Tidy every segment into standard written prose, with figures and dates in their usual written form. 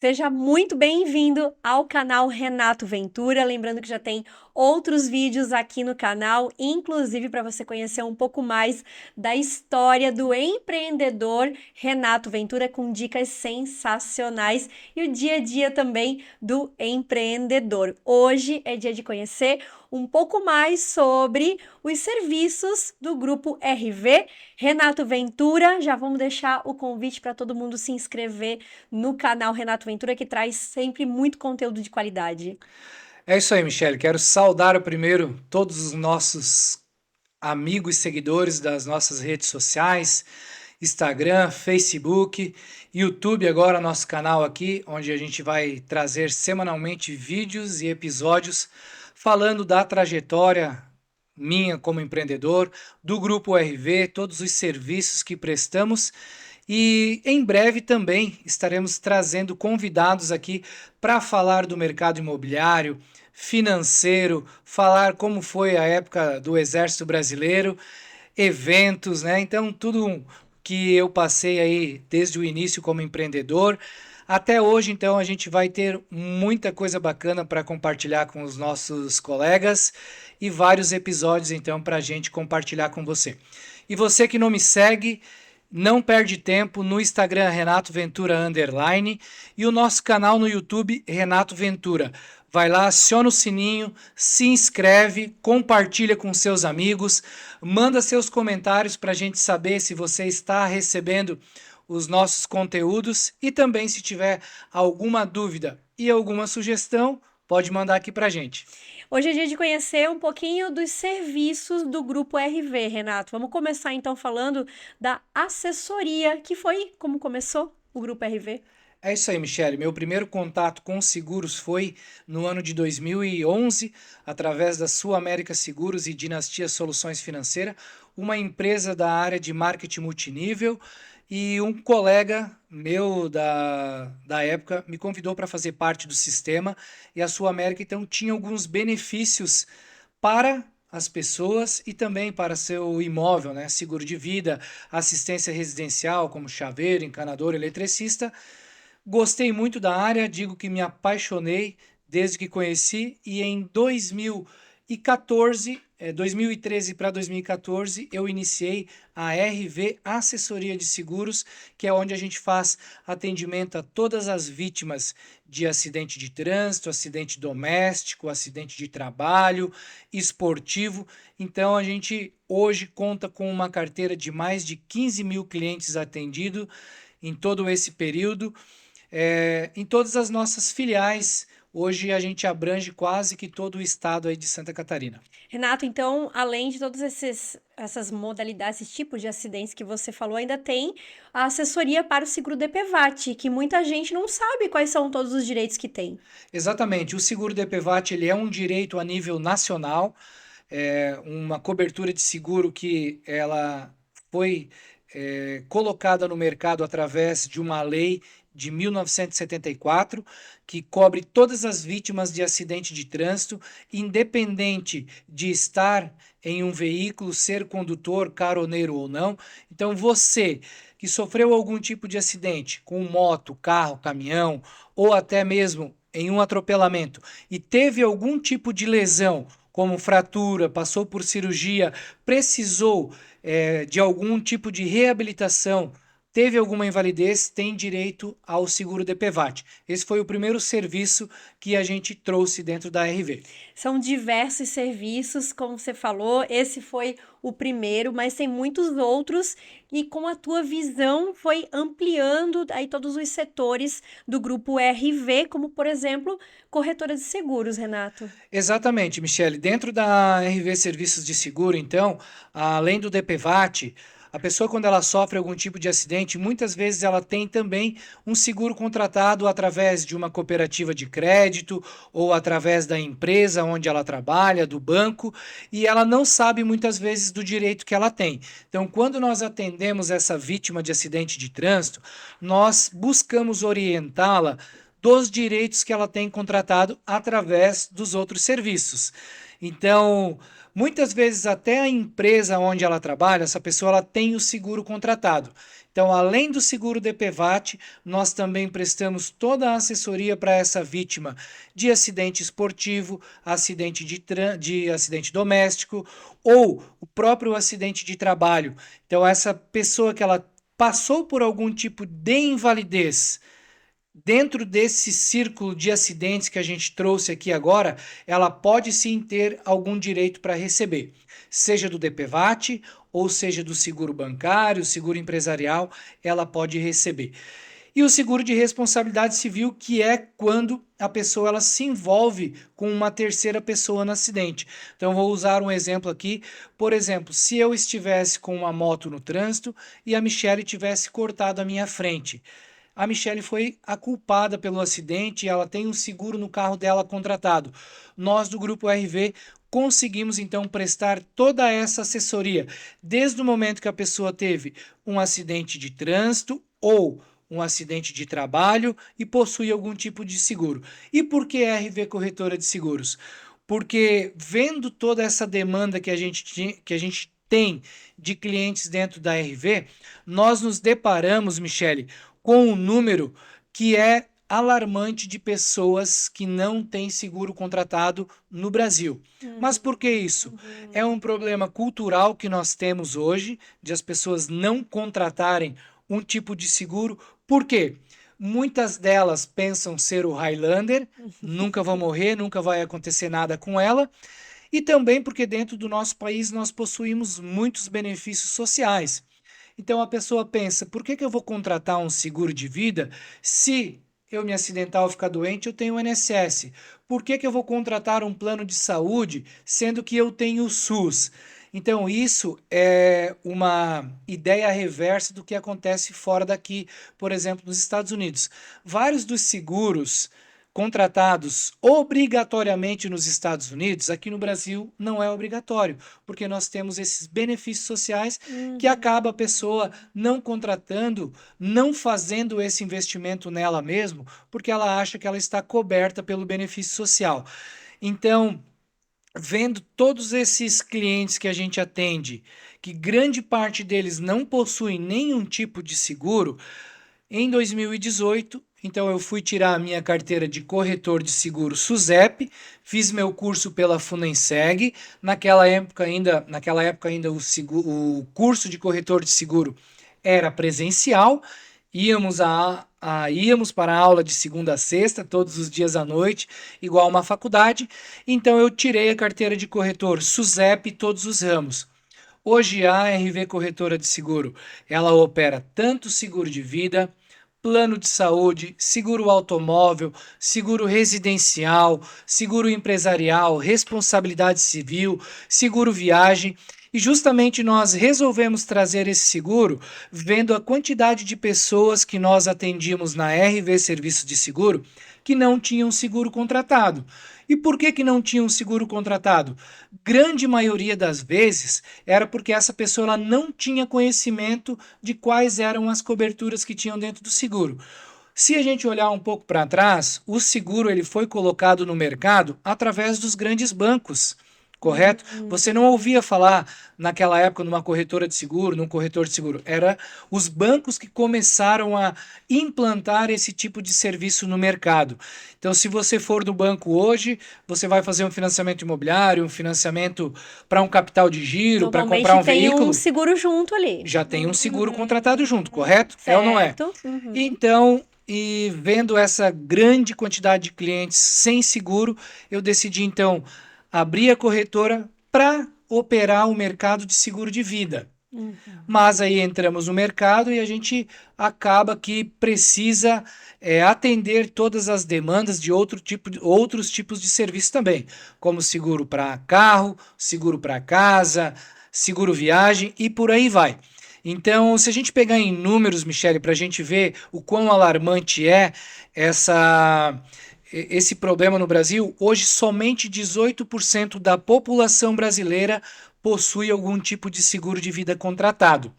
Seja muito bem-vindo ao canal Renato Ventura. Lembrando que já tem outros vídeos aqui no canal, inclusive para você conhecer um pouco mais da história do empreendedor Renato Ventura, com dicas sensacionais e o dia a dia também do empreendedor. Hoje é dia de conhecer um pouco mais sobre os serviços do Grupo RV. Renato Ventura, já vamos deixar o convite para todo mundo se inscrever no canal Renato Ventura, que traz sempre muito conteúdo de qualidade. É isso aí, Michele. Quero saudar primeiro todos os nossos amigos e seguidores das nossas redes sociais, Instagram, Facebook, YouTube, agora nosso canal aqui, onde a gente vai trazer semanalmente vídeos e episódios falando da trajetória minha como empreendedor, do Grupo RV, todos os serviços que prestamos. E em breve também estaremos trazendo convidados aqui para falar do mercado imobiliário, financeiro, falar como foi a época do Exército Brasileiro, eventos, né? Então, tudo que eu passei aí desde o início como empreendedor. Até hoje, então, a gente vai ter muita coisa bacana para compartilhar com os nossos colegas e vários episódios, então, para a gente compartilhar com você. E você que não me segue, não perde tempo no Instagram Renato Ventura Underline e o nosso canal no YouTube Renato Ventura. Vai lá, aciona o sininho, se inscreve, compartilha com seus amigos, manda seus comentários para a gente saber se você está recebendo os nossos conteúdos e também se tiver alguma dúvida e alguma sugestão, pode mandar aqui para a gente. Hoje é dia de conhecer um pouquinho dos serviços do Grupo RV, Renato. Vamos começar então falando da assessoria, que foi como começou o Grupo RV. É isso aí, Michele. Meu primeiro contato com seguros foi no ano de 2011, através da Sul América Seguros e Dinastia Soluções Financeiras, uma empresa da área de marketing multinível. E um colega meu da época me convidou para fazer parte do sistema. E a Sul América, então, tinha alguns benefícios para as pessoas e também para seu imóvel, né? Seguro de vida, assistência residencial, como chaveiro, encanador, eletricista. Gostei muito da área, digo que me apaixonei desde que conheci e em 2014, 2013 para 2014, eu iniciei a RV Assessoria de Seguros, que é onde a gente faz atendimento a todas as vítimas de acidente de trânsito, acidente doméstico, acidente de trabalho, esportivo. Então a gente hoje conta com uma carteira de mais de 15 mil clientes atendidos em todo esse período em todas as nossas filiais. Hoje a gente abrange quase que todo o estado aí de Santa Catarina. Renato, então, além de todas essas modalidades, esses tipos de acidentes que você falou, ainda tem a assessoria para o seguro DPVAT, que muita gente não sabe quais são todos os direitos que tem. Exatamente, o seguro DPVAT ele é um direito a nível nacional, uma cobertura de seguro que ela foi colocada no mercado através de uma lei de 1974, que cobre todas as vítimas de acidente de trânsito, independente de estar em um veículo, ser condutor, caroneiro ou não. Então, você que sofreu algum tipo de acidente com moto, carro, caminhão ou até mesmo em um atropelamento e teve algum tipo de lesão, como fratura, passou por cirurgia, precisou de algum tipo de reabilitação, teve alguma invalidez, tem direito ao seguro DPVAT. Esse foi o primeiro serviço que a gente trouxe dentro da RV. São diversos serviços, como você falou, esse foi o primeiro, mas tem muitos outros e com a tua visão foi ampliando aí todos os setores do grupo RV, como por exemplo, corretora de seguros, Renato. Exatamente, Michele. Dentro da RV Serviços de Seguro, então, além do DPVAT, a pessoa, quando ela sofre algum tipo de acidente, muitas vezes ela tem também um seguro contratado através de uma cooperativa de crédito ou através da empresa onde ela trabalha, do banco, e ela não sabe muitas vezes do direito que ela tem. Então, quando nós atendemos essa vítima de acidente de trânsito, nós buscamos orientá-la dos direitos que ela tem contratado através dos outros serviços. Então, muitas vezes até a empresa onde ela trabalha, essa pessoa ela tem o seguro contratado. Então, além do seguro DPVAT, nós também prestamos toda a assessoria para essa vítima de acidente esportivo, acidente de acidente doméstico ou o próprio acidente de trabalho. Então, essa pessoa que ela passou por algum tipo de invalidez, dentro desse círculo de acidentes que a gente trouxe aqui agora, ela pode sim ter algum direito para receber, seja do DPVAT ou seja do seguro bancário, seguro empresarial, ela pode receber. E o seguro de responsabilidade civil, que é quando a pessoa ela se envolve com uma terceira pessoa no acidente. Então, vou usar um exemplo aqui. Por exemplo, se eu estivesse com uma moto no trânsito e a Michelle tivesse cortado a minha frente. A Michelle foi a culpada pelo acidente e ela tem um seguro no carro dela contratado. Nós do Grupo RV conseguimos então prestar toda essa assessoria, desde o momento que a pessoa teve um acidente de trânsito ou um acidente de trabalho e possui algum tipo de seguro. E por que RV Corretora de Seguros? Porque vendo toda essa demanda que a gente tem de clientes dentro da RV, nós nos deparamos, Michele, com um número que é alarmante de pessoas que não têm seguro contratado no Brasil. Mas por que isso? É um problema cultural que nós temos hoje, de as pessoas não contratarem um tipo de seguro. Por quê? Muitas delas pensam ser o Highlander, nunca vão morrer, nunca vai acontecer nada com ela. E também porque dentro do nosso país nós possuímos muitos benefícios sociais. Então a pessoa pensa, por que eu vou contratar um seguro de vida se eu me acidentar ou ficar doente, eu tenho o INSS? Por que eu vou contratar um plano de saúde sendo que eu tenho o SUS? Então isso é uma ideia reversa do que acontece fora daqui, por exemplo, nos Estados Unidos. Vários dos seguros contratados obrigatoriamente nos Estados Unidos, aqui no Brasil não é obrigatório, porque nós temos esses benefícios sociais que acaba a pessoa não contratando, não fazendo esse investimento nela mesmo, porque ela acha que ela está coberta pelo benefício social. Então, vendo todos esses clientes que a gente atende, que grande parte deles não possuem nenhum tipo de seguro, em 2018, então eu fui tirar a minha carteira de corretor de seguro SUSEP, fiz meu curso pela Funenseg. Naquela época ainda o curso de corretor de seguro era presencial. Íamos para a aula de segunda a sexta, todos os dias à noite, igual uma faculdade. Então eu tirei a carteira de corretor SUSEP todos os ramos. Hoje a RV Corretora de Seguro, ela opera tanto seguro de vida, plano de saúde, seguro automóvel, seguro residencial, seguro empresarial, responsabilidade civil, seguro viagem. E justamente nós resolvemos trazer esse seguro vendo a quantidade de pessoas que nós atendíamos na RV Serviço de Seguro que não tinham seguro contratado. E por que não tinham seguro contratado? Grande maioria das vezes era porque essa pessoa ela não tinha conhecimento de quais eram as coberturas que tinham dentro do seguro. Se a gente olhar um pouco para trás, o seguro ele foi colocado no mercado através dos grandes bancos. Correto? Você não ouvia falar naquela época numa corretora de seguro, num corretor de seguro. Era os bancos que começaram a implantar esse tipo de serviço no mercado. Então, se você for do banco hoje, você vai fazer um financiamento imobiliário, um financiamento para um capital de giro, para comprar um tem veículo, um seguro junto ali. já tem um seguro contratado junto, correto? É ou não é? Certo. Então, e vendo essa grande quantidade de clientes sem seguro, eu decidi então abrir a corretora para operar o mercado de seguro de vida. Mas aí entramos no mercado e a gente acaba que precisa atender todas as demandas de outros tipos de serviço também, como seguro para carro, seguro para casa, seguro viagem e por aí vai. Então, se a gente pegar em números, Michele, para a gente ver o quão alarmante é esse problema no Brasil, hoje somente 18% da população brasileira possui algum tipo de seguro de vida contratado.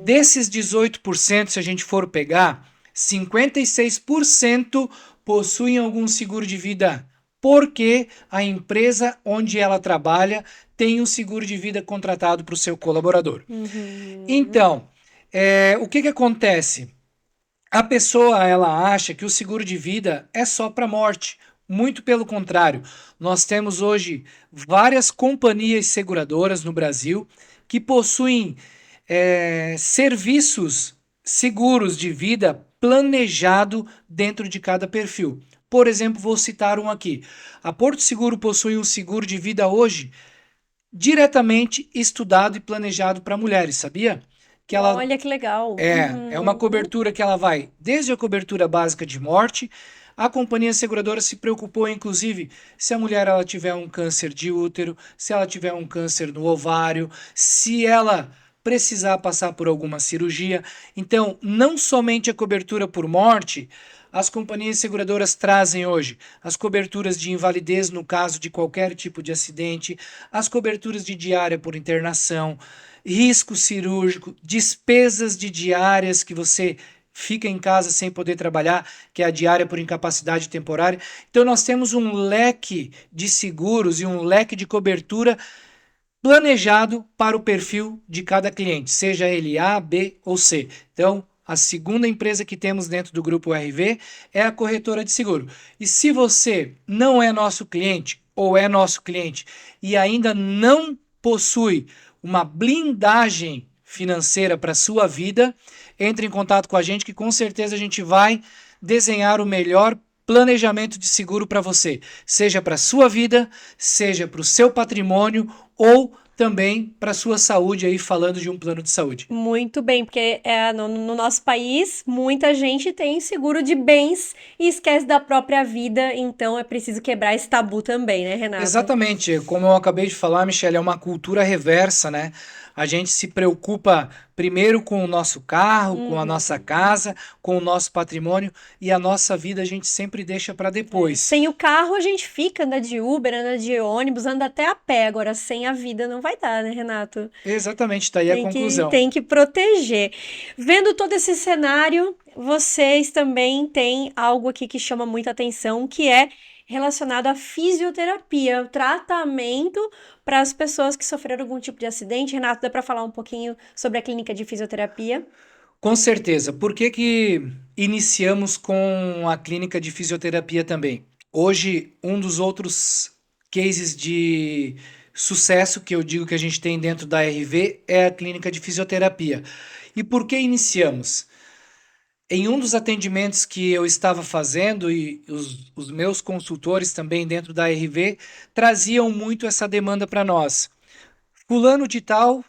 Desses 18%, se a gente for pegar, 56% possuem algum seguro de vida porque a empresa onde ela trabalha tem um seguro de vida contratado para o seu colaborador. Então, O que que acontece? A pessoa ela acha que o seguro de vida é só para morte. Muito pelo contrário, nós temos hoje várias companhias seguradoras no Brasil que possuem serviços seguros de vida planejado dentro de cada perfil. Por exemplo, vou citar um aqui. A Porto Seguro possui um seguro de vida hoje diretamente estudado e planejado para mulheres, sabia? Que ela Olha que legal. é uma Uhum. cobertura que ela vai desde a cobertura básica de morte. A companhia seguradora se preocupou, inclusive, se a mulher ela tiver um câncer de útero, se ela tiver um câncer no ovário, se ela precisar passar por alguma cirurgia. Então, não somente a cobertura por morte, as companhias seguradoras trazem hoje as coberturas de invalidez no caso de qualquer tipo de acidente, as coberturas de diária por internação, risco cirúrgico, despesas de diárias que você fica em casa sem poder trabalhar, que é a diária por incapacidade temporária. Então nós temos um leque de seguros e um leque de cobertura planejado para o perfil de cada cliente, seja ele A, B ou C. Então, a segunda empresa que temos dentro do grupo RV é a corretora de seguro. E se você não é nosso cliente ou é nosso cliente e ainda não possui uma blindagem financeira para a sua vida, entre em contato com a gente que com certeza a gente vai desenhar o melhor planejamento de seguro para você, seja para a sua vida, seja para o seu patrimônio ou também para a sua saúde, aí falando de um plano de saúde. Muito bem, porque no nosso país muita gente tem seguro de bens e esquece da própria vida, então é preciso quebrar esse tabu também, né, Renato? Exatamente, como eu acabei de falar, Michelle, é uma cultura reversa, né? A gente se preocupa primeiro com o nosso carro, com a nossa Uhum. casa, com o nosso patrimônio e a nossa vida a gente sempre deixa para depois. Sem o carro a gente fica, anda de Uber, anda de ônibus, anda até a pé. Agora, sem a vida não vai dar, né, Renato? Exatamente, tá aí a conclusão. Tem que proteger. Vendo todo esse cenário, vocês também têm algo aqui que chama muita atenção, que é relacionado à fisioterapia, o tratamento para as pessoas que sofreram algum tipo de acidente. Renato, dá para falar um pouquinho sobre a clínica de fisioterapia? Com certeza. Por que que iniciamos com a clínica de fisioterapia também? Hoje, um dos outros cases de sucesso que eu digo que a gente tem dentro da RV é a clínica de fisioterapia. E por que iniciamos? Em um dos atendimentos que eu estava fazendo, e os meus consultores também dentro da RV traziam muito essa demanda para nós. Fulano de tal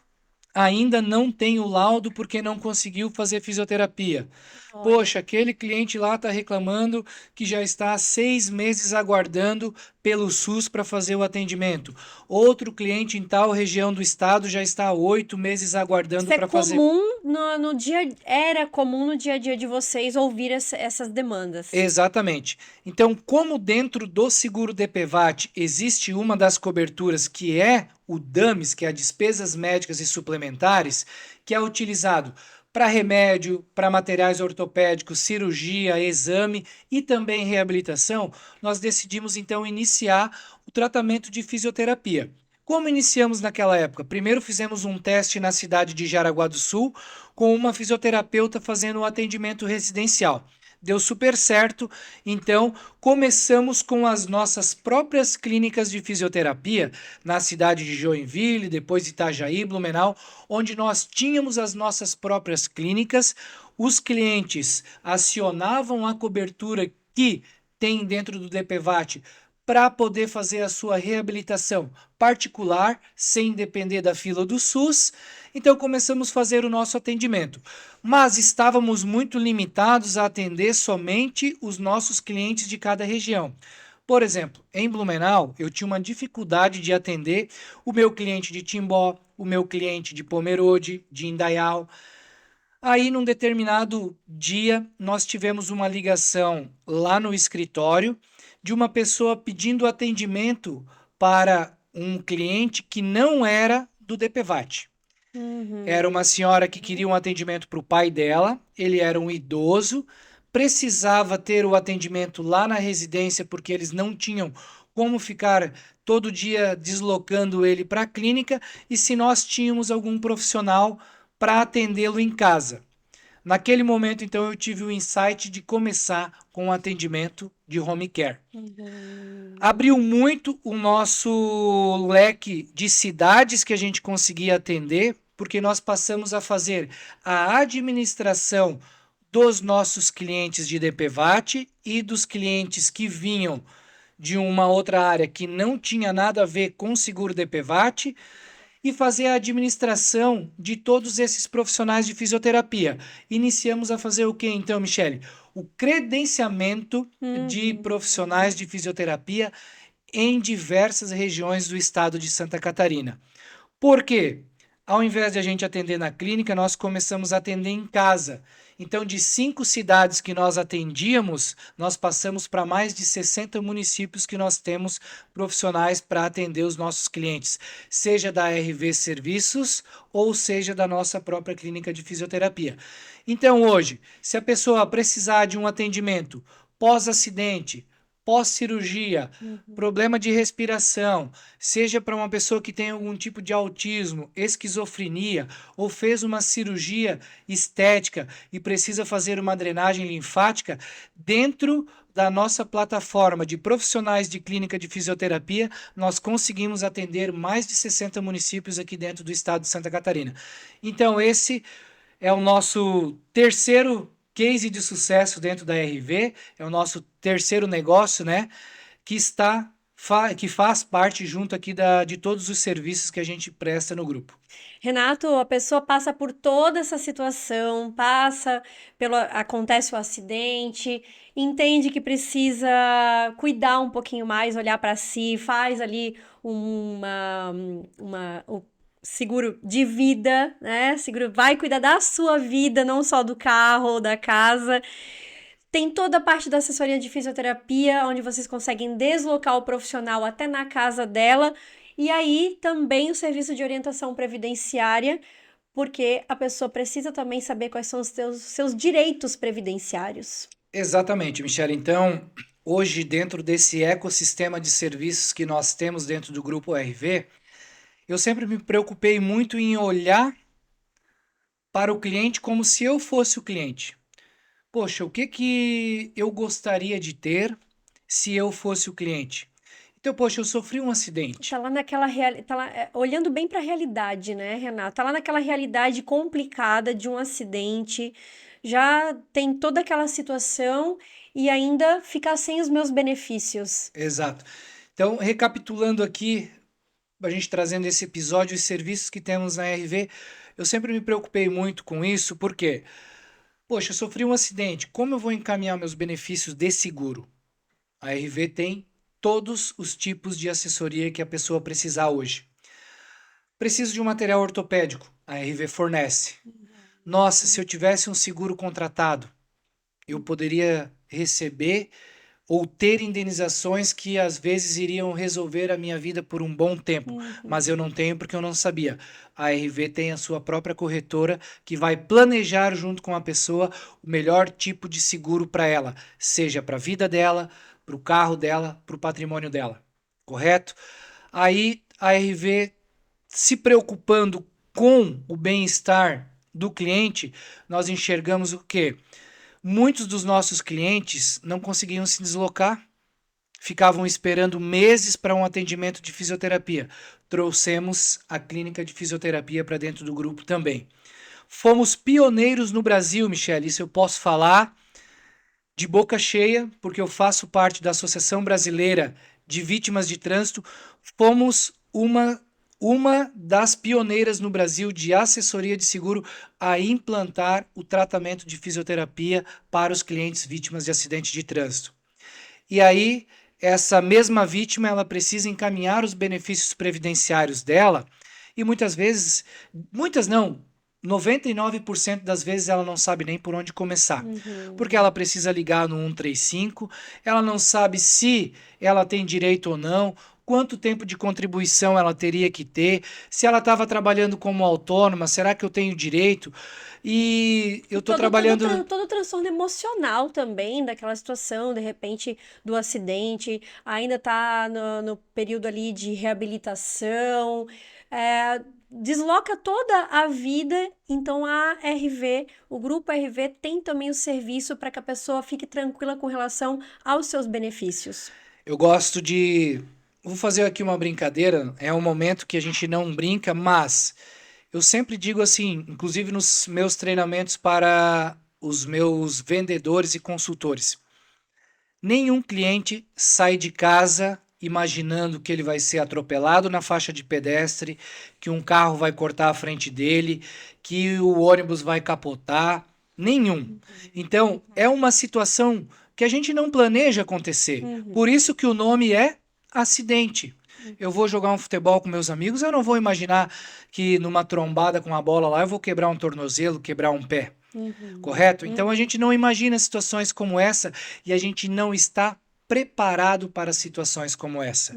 ainda não tem o laudo porque não conseguiu fazer fisioterapia. Olha. Poxa, aquele cliente lá está reclamando que já está há 6 meses aguardando pelo SUS para fazer o atendimento. Outro cliente em tal região do estado já está há 8 meses aguardando Isso é para fazer. comum no dia, era comum no dia a dia de vocês ouvir essas demandas. Exatamente. Então, como dentro do seguro DPVAT existe uma das coberturas que é o DAMES, que é a despesas médicas e suplementares, que é utilizado para remédio, para materiais ortopédicos, cirurgia, exame e também reabilitação, nós decidimos então iniciar o tratamento de fisioterapia. Como iniciamos naquela época? Primeiro fizemos um teste na cidade de Jaraguá do Sul com uma fisioterapeuta fazendo um atendimento residencial. Deu super certo, então começamos com as nossas próprias clínicas de fisioterapia na cidade de Joinville, depois Itajaí, Blumenau, onde nós tínhamos as nossas próprias clínicas. Os clientes acionavam a cobertura que tem dentro do DPVAT para poder fazer a sua reabilitação particular, sem depender da fila do SUS. Então começamos a fazer o nosso atendimento, mas estávamos muito limitados a atender somente os nossos clientes de cada região. Por exemplo, em Blumenau, eu tinha uma dificuldade de atender o meu cliente de Timbó, o meu cliente de Pomerode, de Indaial. Aí, num determinado dia, nós tivemos uma ligação lá no escritório de uma pessoa pedindo atendimento para um cliente que não era do DPVAT. Era Uhum. uma senhora que queria um atendimento para o pai dela, ele era um idoso, precisava ter o atendimento lá na residência porque eles não tinham como ficar todo dia deslocando ele para a clínica e se nós tínhamos algum profissional para atendê-lo em casa. Naquele momento, então, eu tive o insight de começar com o atendimento de home care. Abriu muito o nosso leque de cidades que a gente conseguia atender, porque nós passamos a fazer a administração dos nossos clientes de DPVAT e dos clientes que vinham de uma outra área que não tinha nada a ver com seguro DPVAT, e fazer a administração de todos esses profissionais de fisioterapia. Iniciamos a fazer o que então, Michele? O credenciamento de profissionais de fisioterapia em diversas regiões do estado de Santa Catarina. Por quê? Ao invés de a gente atender na clínica, nós começamos a atender em casa. Então, de 5 cidades que nós atendíamos, nós passamos para mais de 60 municípios que nós temos profissionais para atender os nossos clientes, seja da RV Serviços ou seja da nossa própria clínica de fisioterapia. Então, hoje, se a pessoa precisar de um atendimento pós-acidente, pós-cirurgia, problema de respiração, seja para uma pessoa que tem algum tipo de autismo, esquizofrenia, ou fez uma cirurgia estética e precisa fazer uma drenagem linfática, dentro da nossa plataforma de profissionais de clínica de fisioterapia, nós conseguimos atender mais de 60 municípios aqui dentro do estado de Santa Catarina. Então, esse é o nosso terceiro case de sucesso dentro da RV, é o nosso terceiro negócio, né? Que faz parte junto aqui de todos os serviços que a gente presta no grupo. Renato, a pessoa passa por toda essa situação, acontece o acidente, entende que precisa cuidar um pouquinho mais, olhar para si, faz ali o seguro de vida, né? Seguro vai cuidar da sua vida, não só do carro ou da casa. Tem toda a parte da assessoria de fisioterapia, onde vocês conseguem deslocar o profissional até na casa dela. E aí também o serviço de orientação previdenciária, porque a pessoa precisa também saber quais são os seus direitos previdenciários. Exatamente, Michele. Então, hoje, dentro desse ecossistema de serviços que nós temos dentro do Grupo RV, eu sempre me preocupei muito em olhar para o cliente como se eu fosse o cliente. Poxa, o que eu gostaria de ter se eu fosse o cliente? Então, poxa, eu sofri um acidente. Tá lá naquela olhando bem para a realidade, né, Renato? Tá lá naquela realidade complicada de um acidente, já tem toda aquela situação e ainda ficar sem os meus benefícios. Exato. Então, recapitulando aqui, a gente trazendo esse episódio, os serviços que temos na RV, eu sempre me preocupei muito com isso, porque, poxa, eu sofri um acidente, como eu vou encaminhar meus benefícios de seguro? A RV tem todos os tipos de assessoria que a pessoa precisar hoje. Preciso de um material ortopédico, a RV fornece. Nossa, se eu tivesse um seguro contratado, eu poderia receber ou ter indenizações que às vezes iriam resolver a minha vida por um bom tempo, mas eu não tenho porque eu não sabia. A RV tem a sua própria corretora que vai planejar junto com a pessoa o melhor tipo de seguro para ela, seja para a vida dela, para o carro dela, para o patrimônio dela, correto? Aí a RV, se preocupando com o bem-estar do cliente, nós enxergamos o quê? Muitos dos nossos clientes não conseguiam se deslocar, ficavam esperando meses para um atendimento de fisioterapia. Trouxemos a clínica de fisioterapia para dentro do grupo também. Fomos pioneiros no Brasil, Michele, isso eu posso falar de boca cheia, porque eu faço parte da Associação Brasileira de Vítimas de Trânsito. Fomos uma das pioneiras no Brasil de assessoria de seguro a implantar o tratamento de fisioterapia para os clientes vítimas de acidente de trânsito. E aí, essa mesma vítima, ela precisa encaminhar os benefícios previdenciários dela e muitas vezes, muitas não, 99% das vezes ela não sabe nem por onde começar. Porque ela precisa ligar no 135, ela não sabe se ela tem direito ou não, quanto tempo de contribuição ela teria que ter, se ela estava trabalhando como autônoma, será que eu tenho direito? E eu estou trabalhando... Todo o transtorno emocional também daquela situação, de repente, do acidente, ainda está no período ali de reabilitação, desloca toda a vida. Então a RV, o grupo RV tem também o serviço para que a pessoa fique tranquila com relação aos seus benefícios. Eu gosto de. Vou fazer aqui uma brincadeira. É um momento que a gente não brinca, mas eu sempre digo assim, inclusive nos meus treinamentos para os meus vendedores e consultores. Nenhum cliente sai de casa imaginando que ele vai ser atropelado na faixa de pedestre, que um carro vai cortar a frente dele, que o ônibus vai capotar. Nenhum. Então, é uma situação que a gente não planeja acontecer. Por isso que o nome é acidente. Eu vou jogar um futebol com meus amigos, eu não vou imaginar que numa trombada com a bola lá eu vou quebrar um tornozelo, quebrar um pé. Correto? Então a gente não imagina situações como essa e a gente não está preparado para situações como essa.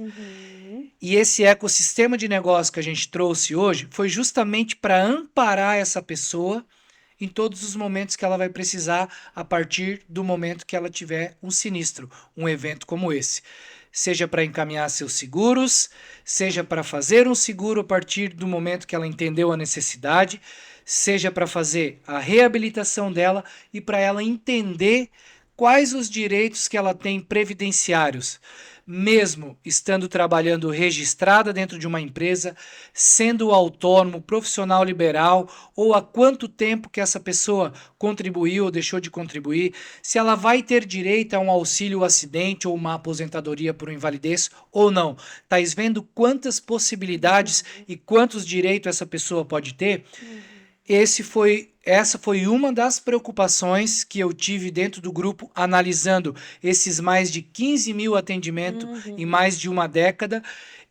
E esse ecossistema de negócio que a gente trouxe hoje foi justamente para amparar essa pessoa em todos os momentos que ela vai precisar a partir do momento que ela tiver um sinistro, um evento como esse. Seja para encaminhar seus seguros, seja para fazer um seguro a partir do momento que ela entendeu a necessidade, seja para fazer a reabilitação dela e para ela entender quais os direitos que ela tem previdenciários, mesmo estando trabalhando registrada dentro de uma empresa, sendo autônomo, profissional liberal, ou há quanto tempo que essa pessoa contribuiu ou deixou de contribuir, se ela vai ter direito a um auxílio acidente ou uma aposentadoria por invalidez ou não. Estáis vendo quantas possibilidades e quantos direitos essa pessoa pode ter? Essa foi uma das preocupações que eu tive dentro do grupo, analisando esses mais de 15 mil atendimentos em mais de uma década.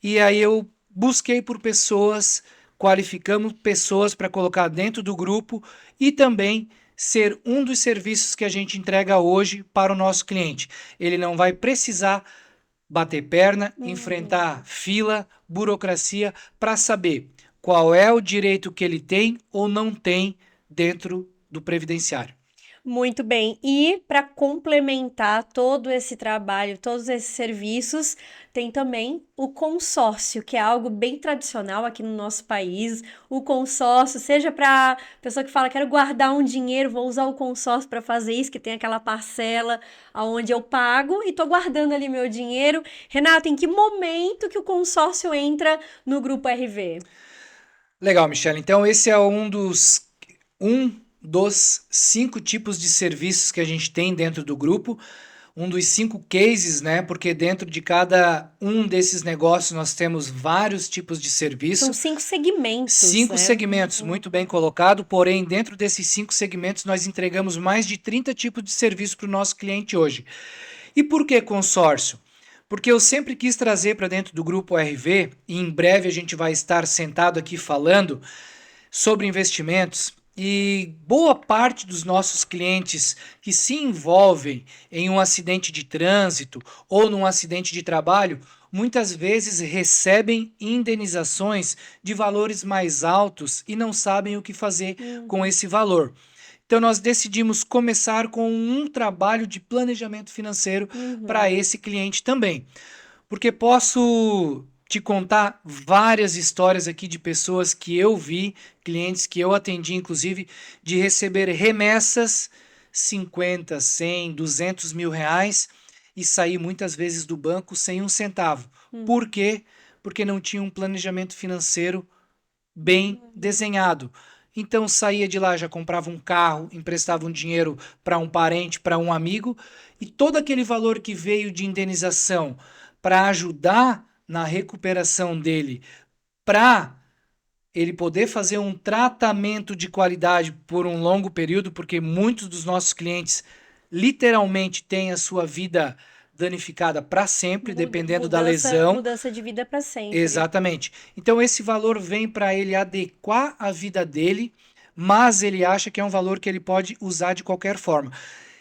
E aí eu busquei por pessoas, qualificamos pessoas para colocar dentro do grupo e também ser um dos serviços que a gente entrega hoje para o nosso cliente. Ele não vai precisar bater perna, enfrentar fila, burocracia para saber qual é o direito que ele tem ou não tem dentro do previdenciário. Muito bem. E para complementar todo esse trabalho, todos esses serviços, tem também o consórcio, que é algo bem tradicional aqui no nosso país. O consórcio, seja para pessoa que fala, quero guardar um dinheiro, vou usar o consórcio para fazer isso, que tem aquela parcela onde eu pago e estou guardando ali meu dinheiro. Renato, em que momento que o consórcio entra no grupo RV? Legal, Michele. Então, esse é um dos 5 tipos de serviços que a gente tem dentro do grupo, um dos 5 cases, né? Porque dentro de cada um desses negócios nós temos vários tipos de serviço. São 5 segmentos, 5 né? segmentos, muito bem colocado, porém, dentro desses 5 segmentos, nós entregamos mais de 30 tipos de serviço para o nosso cliente hoje. E por que consórcio? Porque eu sempre quis trazer para dentro do grupo RV, e em breve a gente vai estar sentado aqui falando sobre investimentos, e boa parte dos nossos clientes que se envolvem em um acidente de trânsito ou num acidente de trabalho, muitas vezes recebem indenizações de valores mais altos e não sabem o que fazer com esse valor. Então, nós decidimos começar com um trabalho de planejamento financeiro para esse cliente também. Porque posso te contar várias histórias aqui de pessoas que eu vi, clientes que eu atendi, inclusive, de receber remessas 50, 100, 200 mil reais e sair muitas vezes do banco sem um centavo. Por quê? Porque não tinha um planejamento financeiro bem desenhado. Então saía de lá, já comprava um carro, emprestava um dinheiro para um parente, para um amigo, e todo aquele valor que veio de indenização para ajudar na recuperação dele, para ele poder fazer um tratamento de qualidade por um longo período, porque muitos dos nossos clientes literalmente têm a sua vida danificada para sempre, dependendo da lesão. Mudança de vida para sempre. Exatamente. Então esse valor vem para ele adequar a vida dele, mas ele acha que é um valor que ele pode usar de qualquer forma.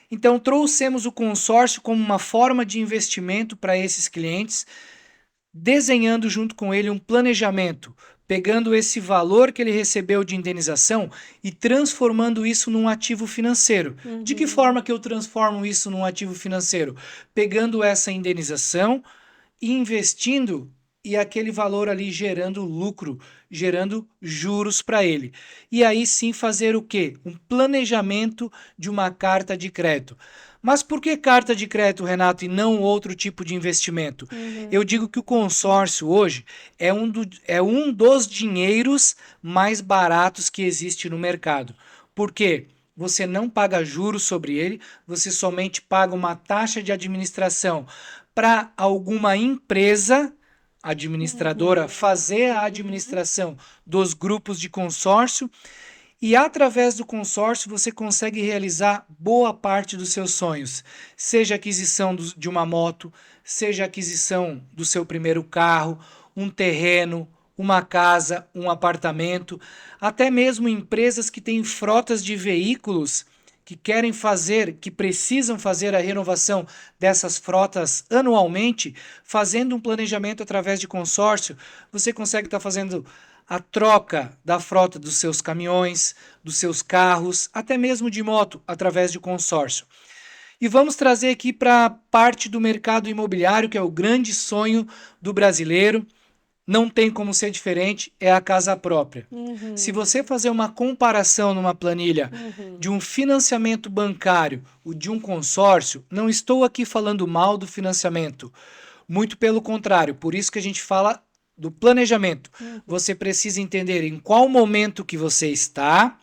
Então trouxemos o consórcio como uma forma de investimento para esses clientes, desenhando junto com ele um planejamento, pegando esse valor que ele recebeu de indenização e transformando isso num ativo financeiro. De que forma que eu transformo isso num ativo financeiro? Pegando essa indenização e investindo e aquele valor ali gerando lucro, gerando juros para ele. E aí sim fazer o quê? Um planejamento de uma carta de crédito. Mas por que carta de crédito, Renato, e não outro tipo de investimento? Eu digo que o consórcio hoje é um dos dinheiros mais baratos que existe no mercado. Por quê? Você não paga juros sobre ele, você somente paga uma taxa de administração para alguma empresa administradora fazer a administração dos grupos de consórcio e através do consórcio você consegue realizar boa parte dos seus sonhos, seja aquisição de uma moto, seja aquisição do seu primeiro carro, um terreno, uma casa, um apartamento, até mesmo empresas que têm frotas de veículos que querem fazer, que precisam fazer a renovação dessas frotas anualmente, fazendo um planejamento através de consórcio, você consegue estar fazendo a troca da frota dos seus caminhões, dos seus carros, até mesmo de moto, através de consórcio. E vamos trazer aqui para a parte do mercado imobiliário, que é o grande sonho do brasileiro. Não tem como ser diferente, é a casa própria. Se você fazer uma comparação numa planilha de um financiamento bancário ou de um consórcio, não estou aqui falando mal do financiamento. Muito pelo contrário, por isso que a gente fala do planejamento. Você precisa entender em qual momento que você está,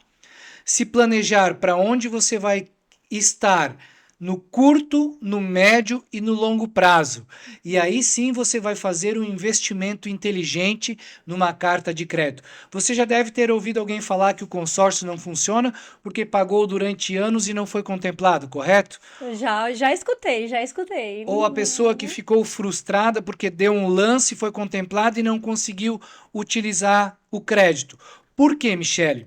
se planejar para onde você vai estar no curto, no médio e no longo prazo. E aí sim você vai fazer um investimento inteligente numa carta de crédito. Você já deve ter ouvido alguém falar que o consórcio não funciona porque pagou durante anos e não foi contemplado, correto? Já escutei, já escutei. Ou a pessoa que ficou frustrada porque deu um lance, foi contemplado e não conseguiu utilizar o crédito. Por quê, Michele?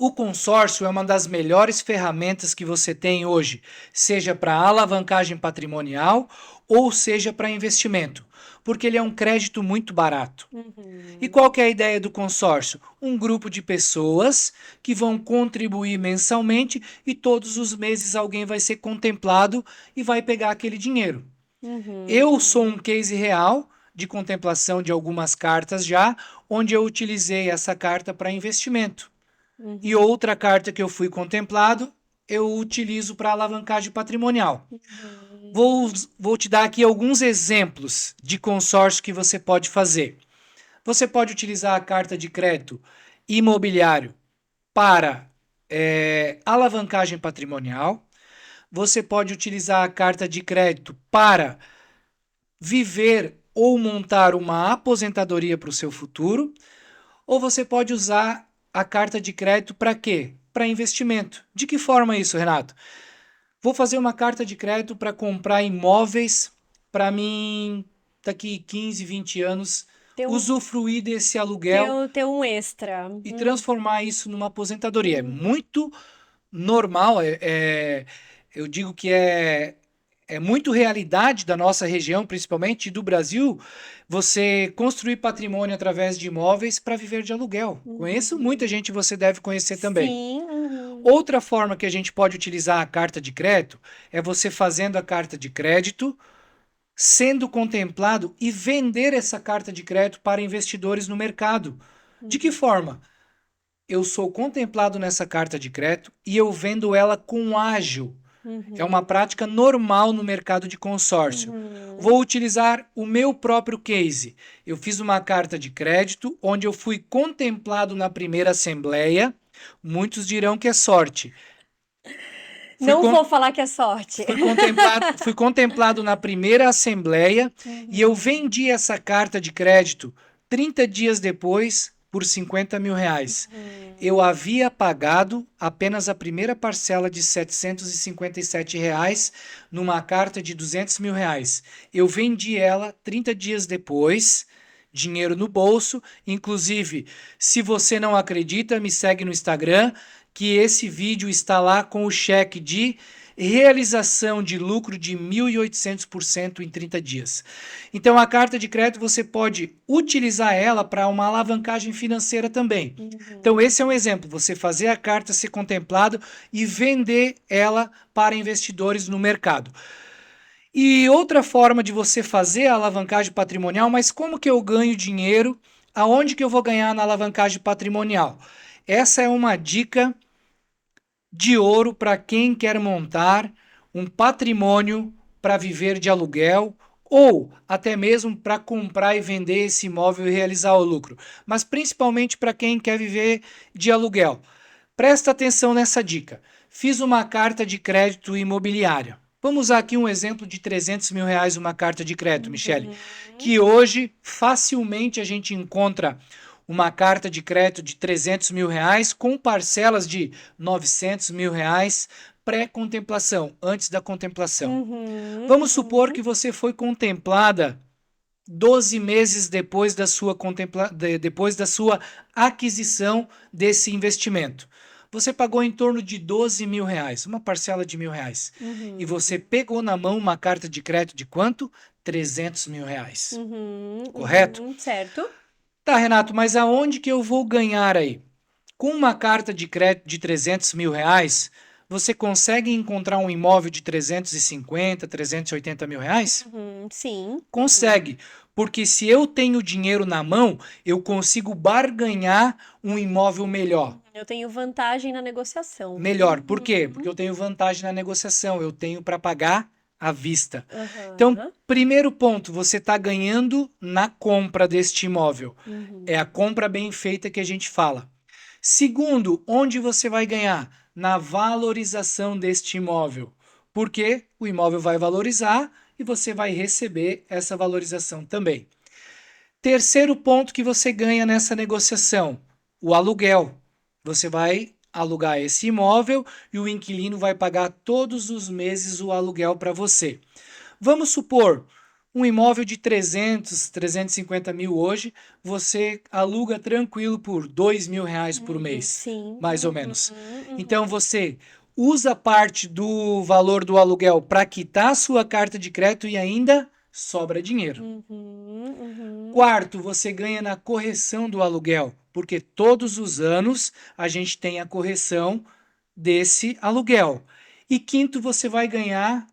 O consórcio é uma das melhores ferramentas que você tem hoje, seja para alavancagem patrimonial ou seja para investimento, porque ele é um crédito muito barato. E qual que é a ideia do consórcio? Um grupo de pessoas que vão contribuir mensalmente e todos os meses alguém vai ser contemplado e vai pegar aquele dinheiro. Eu sou um case real de contemplação de algumas cartas já, onde eu utilizei essa carta para investimento. E outra carta que eu fui contemplado, eu utilizo para alavancagem patrimonial. Vou te dar aqui alguns exemplos de consórcio que você pode fazer. Você pode utilizar a carta de crédito imobiliário para alavancagem patrimonial. Você pode utilizar a carta de crédito para viver ou montar uma aposentadoria para o seu futuro. Ou você pode usar a carta de crédito para quê? Para investimento. De que forma isso, Renato? Vou fazer uma carta de crédito para comprar imóveis para mim, daqui 15, 20 anos, usufruir desse aluguel Ter um extra. e transformar isso numa aposentadoria. É muito normal, eu digo que é muito realidade da nossa região, principalmente do Brasil, você construir patrimônio através de imóveis para viver de aluguel. Conheço muita gente, você deve conhecer também. Sim. Outra forma que a gente pode utilizar a carta de crédito é você fazendo a carta de crédito, sendo contemplado e vender essa carta de crédito para investidores no mercado. De que forma? Eu sou contemplado nessa carta de crédito e eu vendo ela com ágio. É uma prática normal no mercado de consórcio. Vou utilizar o meu próprio case. Eu fiz uma carta de crédito onde eu fui contemplado na primeira assembleia. Muitos dirão que é sorte. Não vou falar que é sorte. Fui contemplado na primeira assembleia e eu vendi essa carta de crédito 30 dias depois por R$50 mil. Eu havia pagado apenas a primeira parcela de R$757 numa carta de R$200 mil. Eu vendi ela 30 dias depois, dinheiro no bolso. Inclusive, se você não acredita, me segue no Instagram, que esse vídeo está lá com o cheque de realização de lucro de 1.800% em 30 dias. Então, a carta de crédito você pode utilizar ela para uma alavancagem financeira também. Então, esse é um exemplo, você fazer a carta ser contemplado e vender ela para investidores no mercado. E outra forma de você fazer a alavancagem patrimonial, mas como que eu ganho dinheiro? Aonde que eu vou ganhar na alavancagem patrimonial? Essa é uma dica de ouro para quem quer montar um patrimônio para viver de aluguel ou até mesmo para comprar e vender esse imóvel e realizar o lucro, mas principalmente para quem quer viver de aluguel. Presta atenção nessa dica. Fiz uma carta de crédito imobiliária. Vamos usar aqui um exemplo de R$ 300.000 uma carta de crédito, Michele, que hoje facilmente a gente encontra uma carta de crédito de R$ 300.000 com parcelas de R$ 900.000 pré-contemplação, antes da contemplação. Vamos supor que você foi contemplada 12 meses depois da sua aquisição desse investimento. Você pagou em torno de R$ 12.000, uma parcela de R$ 1.000. E você pegou na mão uma carta de crédito de quanto? R$ 300.000. Correto? Certo. Tá, Renato, mas aonde que eu vou ganhar aí? Com uma carta de crédito de R$ 300.000, você consegue encontrar um imóvel de 350, R$ 380.000? Sim. Consegue, porque se eu tenho dinheiro na mão, eu consigo barganhar um imóvel melhor. Eu tenho vantagem na negociação. Melhor, por quê? Porque eu tenho vantagem na negociação, eu tenho para pagar à vista. Então, primeiro ponto, você está ganhando na compra deste imóvel. É a compra bem feita que a gente fala. Segundo, onde você vai ganhar? Na valorização deste imóvel. Porque o imóvel vai valorizar e você vai receber essa valorização também. Terceiro ponto que você ganha nessa negociação, o aluguel. Você vai alugar esse imóvel e o inquilino vai pagar todos os meses o aluguel para você. Vamos supor, um imóvel de 300, 350 mil hoje, você aluga tranquilo por R$ 2.000 por mês, Sim. mais ou menos. Então você usa parte do valor do aluguel para quitar a sua carta de crédito e ainda sobra dinheiro. Quarto, você ganha na correção do aluguel, porque todos os anos a gente tem a correção desse aluguel. E quinto, você vai ganhar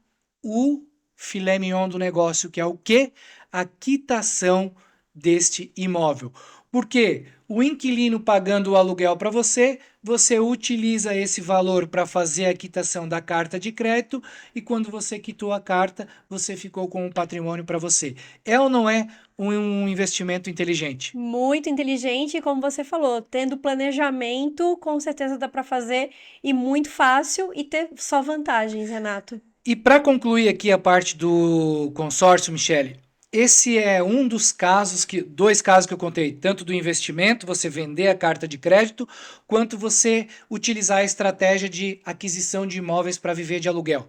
o filé mignon do negócio, que é o quê? A quitação deste imóvel. Porque o inquilino pagando o aluguel para você, você utiliza esse valor para fazer a quitação da carta de crédito e quando você quitou a carta, você ficou com um patrimônio para você. É ou não é um investimento inteligente? Muito inteligente, como você falou, tendo planejamento, com certeza dá para fazer e muito fácil e ter só vantagens, Renato. E para concluir aqui a parte do consórcio, Michele, esse é um dos casos dois casos que eu contei, tanto do investimento, você vender a carta de crédito, quanto você utilizar a estratégia de aquisição de imóveis para viver de aluguel.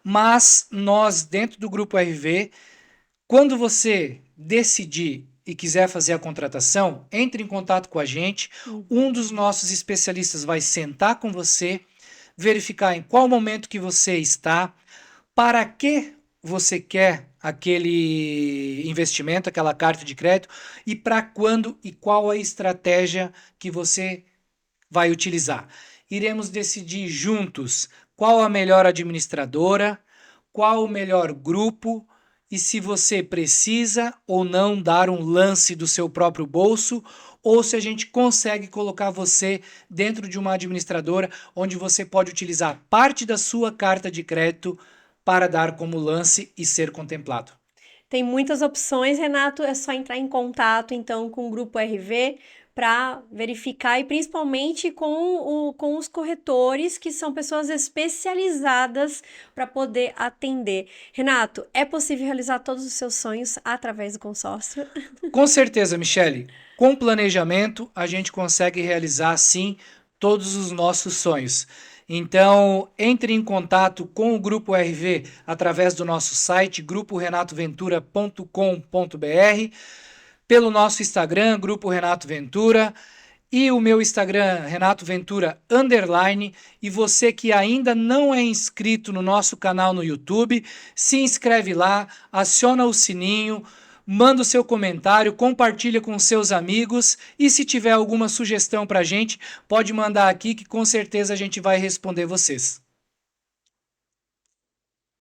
Mas nós, dentro do Grupo RV, quando você decidir e quiser fazer a contratação, entre em contato com a gente. Um dos nossos especialistas vai sentar com você, verificar em qual momento que você está, para que você quer aquele investimento, aquela carta de crédito e para quando e qual a estratégia que você vai utilizar. Iremos decidir juntos qual a melhor administradora, qual o melhor grupo e se você precisa ou não dar um lance do seu próprio bolso ou se a gente consegue colocar você dentro de uma administradora onde você pode utilizar parte da sua carta de crédito para dar como lance e ser contemplado. Tem muitas opções, Renato, é só entrar em contato então com o Grupo RV para verificar e principalmente com os corretores, que são pessoas especializadas para poder atender. Renato, é possível realizar todos os seus sonhos através do consórcio? Com certeza, Michele. Com planejamento, a gente consegue realizar, sim, todos os nossos sonhos. Então, entre em contato com o Grupo RV através do nosso site, gruporrenatoventura.com.br, pelo nosso Instagram, Grupo Renato Ventura, e o meu Instagram, Renato Ventura _, e você que ainda não é inscrito no nosso canal no YouTube, se inscreve lá, aciona o sininho, manda o seu comentário, compartilha com seus amigos e se tiver alguma sugestão pra gente, pode mandar aqui que com certeza a gente vai responder vocês.